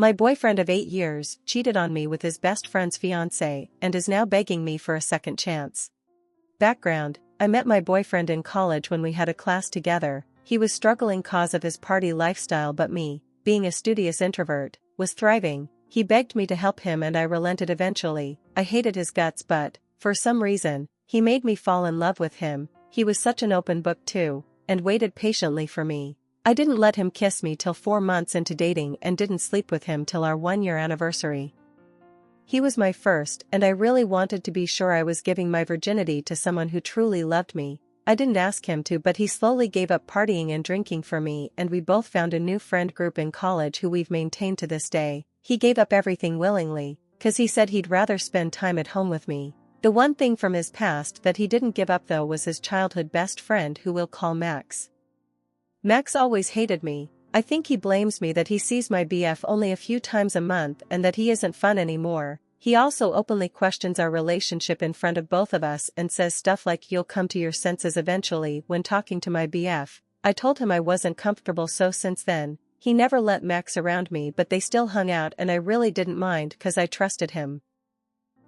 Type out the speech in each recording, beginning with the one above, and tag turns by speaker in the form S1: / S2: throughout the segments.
S1: My boyfriend of 8 years cheated on me with his best friend's fiance and is now begging me for a second chance. Background: I met my boyfriend in college when we had a class together. He was struggling cause of his party lifestyle, but me, being a studious introvert, was thriving. He begged me to help him and I relented eventually. I hated his guts, but, for some reason, he made me fall in love with him. He was such an open book too, and waited patiently for me. I didn't let him kiss me till 4 months into dating and didn't sleep with him till our 1-year anniversary. He was my first, and I really wanted to be sure I was giving my virginity to someone who truly loved me. I didn't ask him to, but he slowly gave up partying and drinking for me, and we both found a new friend group in college who we've maintained to this day. He gave up everything willingly, 'cause he said he'd rather spend time at home with me. The one thing from his past that he didn't give up though was his childhood best friend, who we'll call Max. Max always hated me. I think he blames me that he sees my BF only a few times a month and that he isn't fun anymore. He also openly questions our relationship in front of both of us and says stuff like "you'll come to your senses eventually" when talking to my BF. I told him I wasn't comfortable, so since then, he never let Max around me, but they still hung out and I really didn't mind 'cause I trusted him.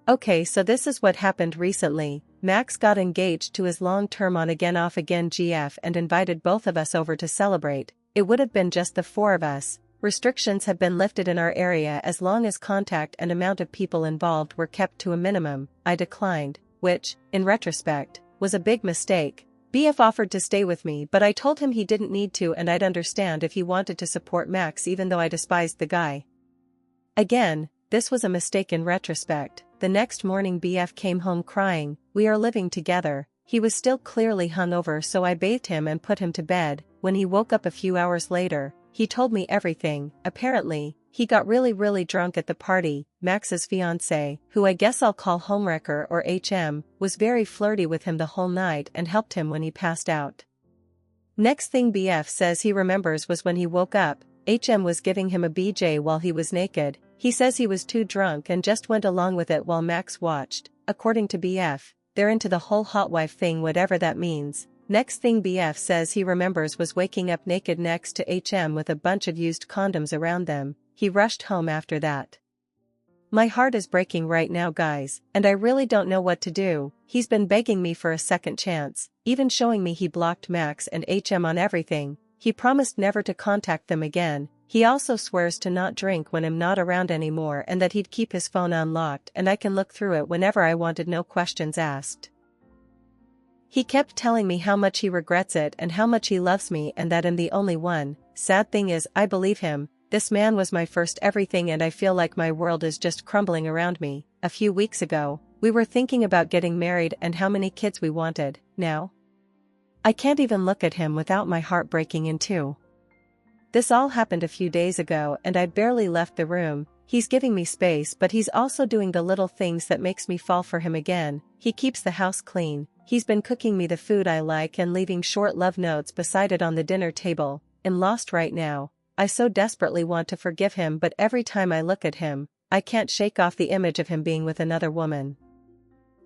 S1: Okay, so this is what happened recently. Max got engaged to his long-term on-again off-again GF and invited both of us over to celebrate. It would have been just the 4 of us. Restrictions have been lifted in our area as long as contact and amount of people involved were kept to a minimum. I declined, which, in retrospect, was a big mistake. BF offered to stay with me, but I told him he didn't need to and I'd understand if he wanted to support Max, even though I despised the guy. Again, this was a mistake in retrospect. The next morning BF came home crying. We are living together. He was still clearly hungover, so I bathed him and put him to bed. When he woke up a few hours later, he told me everything. Apparently, he got really drunk at the party. Max's fiance, who I guess I'll call Homewrecker or HM, was very flirty with him the whole night and helped him when he passed out. Next thing BF says he remembers was when he woke up, HM was giving him a BJ while he was naked. He says he was too drunk and just went along with it while Max watched. According to BF, they're into the whole hot wife thing, whatever that means. Next thing BF says he remembers was waking up naked next to HM with a bunch of used condoms around them. He rushed home after that. My heart is breaking right now, guys, and I really don't know what to do. He's been begging me for a second chance, even showing me he blocked Max and HM on everything. He promised never to contact them again. He also swears to not drink when I'm not around anymore and that he'd keep his phone unlocked and I can look through it whenever I wanted, no questions asked. He kept telling me how much he regrets it and how much he loves me and that I'm the only one. Sad thing is, I believe him. This man was my first everything and I feel like my world is just crumbling around me. A few weeks ago, we were thinking about getting married and how many kids we wanted. Now, I can't even look at him without my heart breaking in two. This all happened a few days ago and I barely left the room. He's giving me space, but he's also doing the little things that makes me fall for him again. He keeps the house clean. He's been cooking me the food I like and leaving short love notes beside it on the dinner table. I'm lost right now. I so desperately want to forgive him, but every time I look at him, I can't shake off the image of him being with another woman.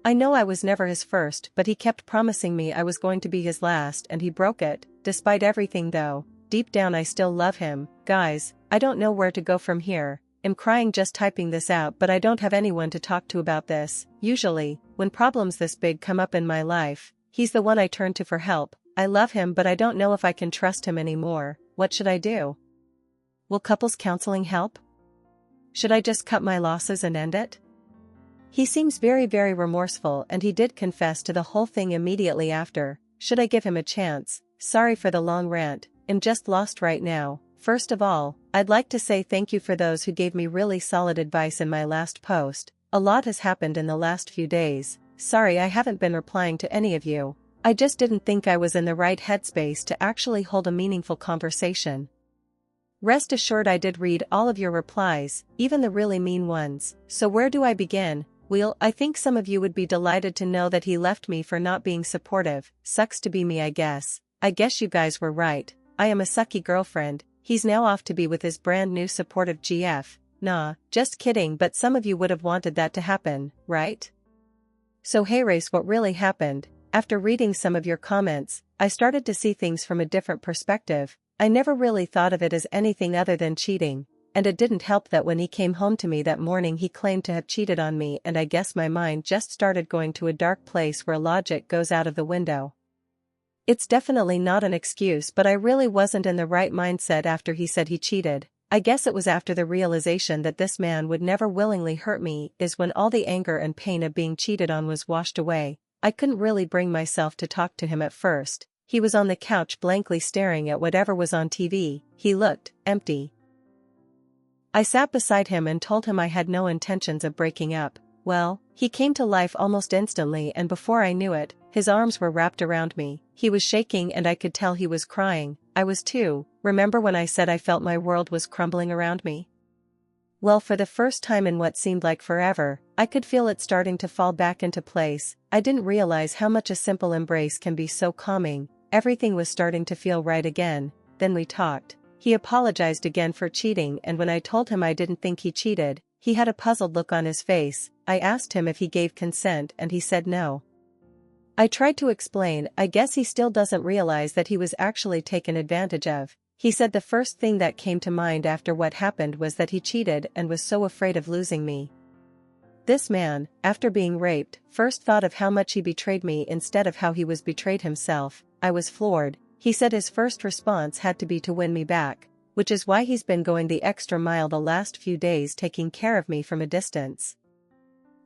S1: I know I was never his first, but he kept promising me I was going to be his last and he broke it. Despite everything though, deep down I still love him. Guys, I don't know where to go from here. I'm crying just typing this out, but I don't have anyone to talk to about this. Usually, when problems this big come up in my life, he's the one I turn to for help. I love him, but I don't know if I can trust him anymore. What should I do? Will couples counseling help? Should I just cut my losses and end it? He seems very remorseful and he did confess to the whole thing immediately after. Should I give him a chance? Sorry for the long rant. I'm just lost right now. First of all, I'd like to say thank you for those who gave me really solid advice in my last post. A lot has happened in the last few days. Sorry I haven't been replying to any of you. I just didn't think I was in the right headspace to actually hold a meaningful conversation. Rest assured I did read all of your replies, even the really mean ones. So where do I begin? Well, I think some of you would be delighted to know that he left me for not being supportive. Sucks to be me, I guess. I guess you guys were right. I am a sucky girlfriend. He's now off to be with his brand new supportive GF. Nah, just kidding, but some of you would have wanted that to happen, right? So hey Race, what really happened? After reading some of your comments, I started to see things from a different perspective. I never really thought of it as anything other than cheating. and it didn't help that when he came home to me that morning he claimed to have cheated on me, and I guess my mind just started going to a dark place where logic goes out of the window. It's definitely not an excuse, but I really wasn't in the right mindset after he said he cheated. I guess it was after the realization that this man would never willingly hurt me is when all the anger and pain of being cheated on was washed away. I couldn't really bring myself to talk to him at first. He was on the couch blankly staring at whatever was on TV. He looked empty. I sat beside him and told him I had no intentions of breaking up. Well, he came to life almost instantly, and before I knew it, his arms were wrapped around me. He was shaking and I could tell he was crying. I was too. Remember when I said I felt my world was crumbling around me? Well, for the first time in what seemed like forever, I could feel it starting to fall back into place. I didn't realize how much a simple embrace can be so calming. Everything was starting to feel right again. Then we talked. He apologized again for cheating, and when I told him I didn't think he cheated, he had a puzzled look on his face. I asked him if he gave consent and he said no. I tried to explain. I guess he still doesn't realize that he was actually taken advantage of. He said the first thing that came to mind after what happened was that he cheated and was so afraid of losing me. This man, after being raped, first thought of how much he betrayed me instead of how he was betrayed himself. I was floored. He said his first response had to be to win me back, which is why he's been going the extra mile the last few days, taking care of me from a distance.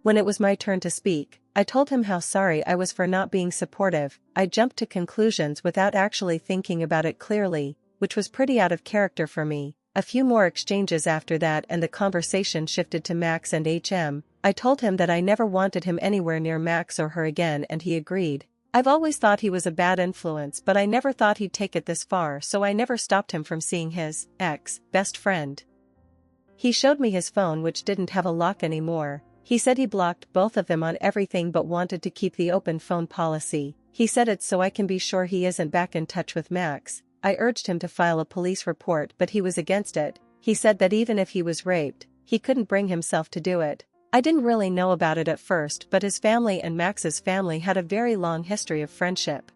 S1: When it was my turn to speak, I told him how sorry I was for not being supportive. I jumped to conclusions without actually thinking about it clearly, which was pretty out of character for me. A few more exchanges after that and the conversation shifted to Max and HM. I told him that I never wanted him anywhere near Max or her again, and he agreed. I've always thought he was a bad influence, but I never thought he'd take it this far, so I never stopped him from seeing his ex-best friend. He showed me his phone, which didn't have a lock anymore. He said he blocked both of them on everything but wanted to keep the open phone policy. He said it's so I can be sure he isn't back in touch with Max. I urged him to file a police report, but he was against it. He said that even if he was raped, he couldn't bring himself to do it. I didn't really know about it at first, but his family and Max's family had a very long history of friendship.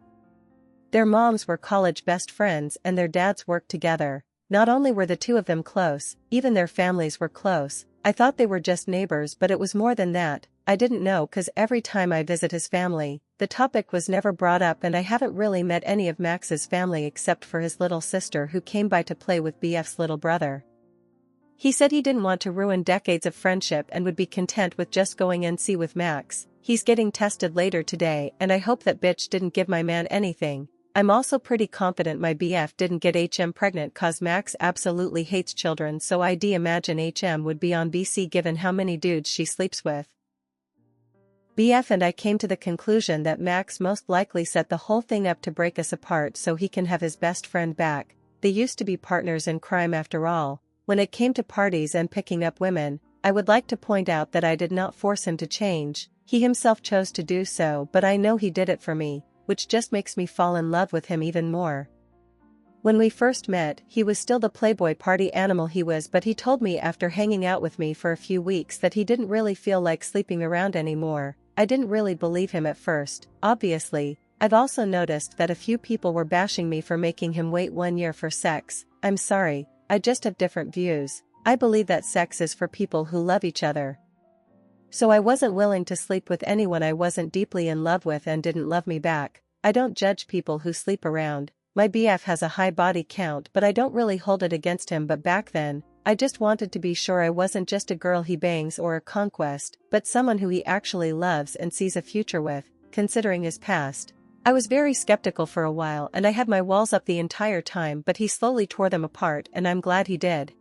S1: Their moms were college best friends and their dads worked together. Not only were the two of them close, even their families were close. I thought they were just neighbors, but it was more than that. I didn't know, cause every time I visit his family, the topic was never brought up, and I haven't really met any of Max's family except for his little sister who came by to play with BF's little brother. He said he didn't want to ruin decades of friendship and would be content with just going NC with Max. He's getting tested later today, and I hope that bitch didn't give my man anything. I'm also pretty confident my BF didn't get HM pregnant, cause Max absolutely hates children, so I'd imagine HM would be on BC given how many dudes she sleeps with. BF and I came to the conclusion that Max most likely set the whole thing up to break us apart so he can have his best friend back. They used to be partners in crime after all. When it came to parties and picking up women, I would like to point out that I did not force him to change. He himself chose to do so, but I know he did it for me, which just makes me fall in love with him even more. When we first met, he was still the playboy party animal he was, but he told me after hanging out with me for a few weeks that he didn't really feel like sleeping around anymore. I didn't really believe him at first. Obviously, I've also noticed that a few people were bashing me for making him wait 1 year for sex. I'm sorry. I just have different views. I believe that sex is for people who love each other. So I wasn't willing to sleep with anyone I wasn't deeply in love with and didn't love me back. I don't judge people who sleep around. My BF has a high body count, but I don't really hold it against him. But back then, I just wanted to be sure I wasn't just a girl he bangs or a conquest, but someone who he actually loves and sees a future with, considering his past. I was very skeptical for a while, and I had my walls up the entire time, but he slowly tore them apart, and I'm glad he did.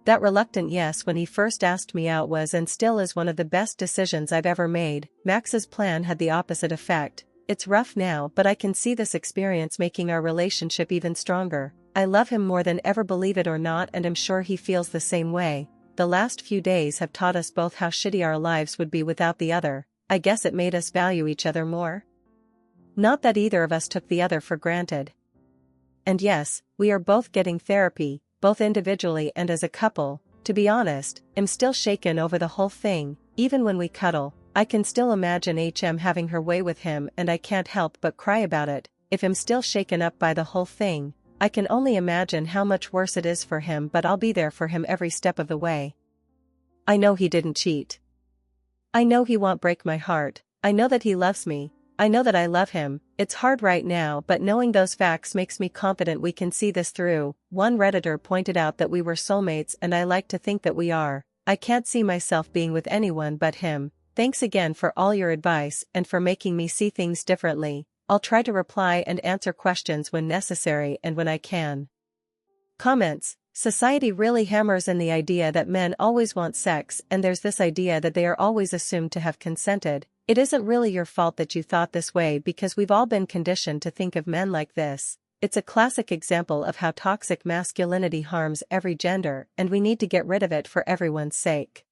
S1: That reluctant yes when he first asked me out was and still is one of the best decisions I've ever made. Max's plan had the opposite effect. It's rough now, but I can see this experience making our relationship even stronger. I love him more than ever, believe it or not, and I'm sure he feels the same way. The last few days have taught us both how shitty our lives would be without the other. I guess it made us value each other more. Not that either of us took the other for granted. And yes, we are both getting therapy, both individually and as a couple. To be honest, I'm still shaken over the whole thing. Even when we cuddle, I can still imagine HM having her way with him, and I can't help but cry about it. If I'm still shaken up by the whole thing, I can only imagine how much worse it is for him, but I'll be there for him every step of the way. I know he didn't cheat. I know he won't break my heart, I know that he loves me, I know that I love him. It's hard right now, but knowing those facts makes me confident we can see this through. One Redditor pointed out that we were soulmates, and I like to think that we are. I can't see myself being with anyone but him. Thanks again for all your advice and for making me see things differently. I'll try to reply and answer questions when necessary and when I can. Comments. Society really hammers in the idea that men always want sex, and there's this idea that they are always assumed to have consented. It isn't really your fault that you thought this way, because we've all been conditioned to think of men like this. It's a classic example of how toxic masculinity harms every gender, and we need to get rid of it for everyone's sake.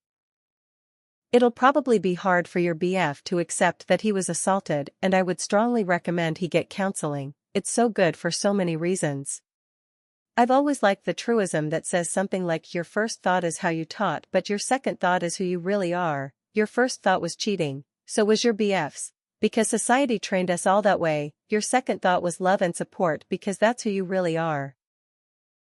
S1: It'll probably be hard for your BF to accept that he was assaulted, and I would strongly recommend he get counseling. It's so good for so many reasons. I've always liked the truism that says something like your first thought is how you taught, but your second thought is who you really are. Your first thought was cheating, so was your BF's. Because society trained us all that way. Your second thought was love and support, because that's who you really are.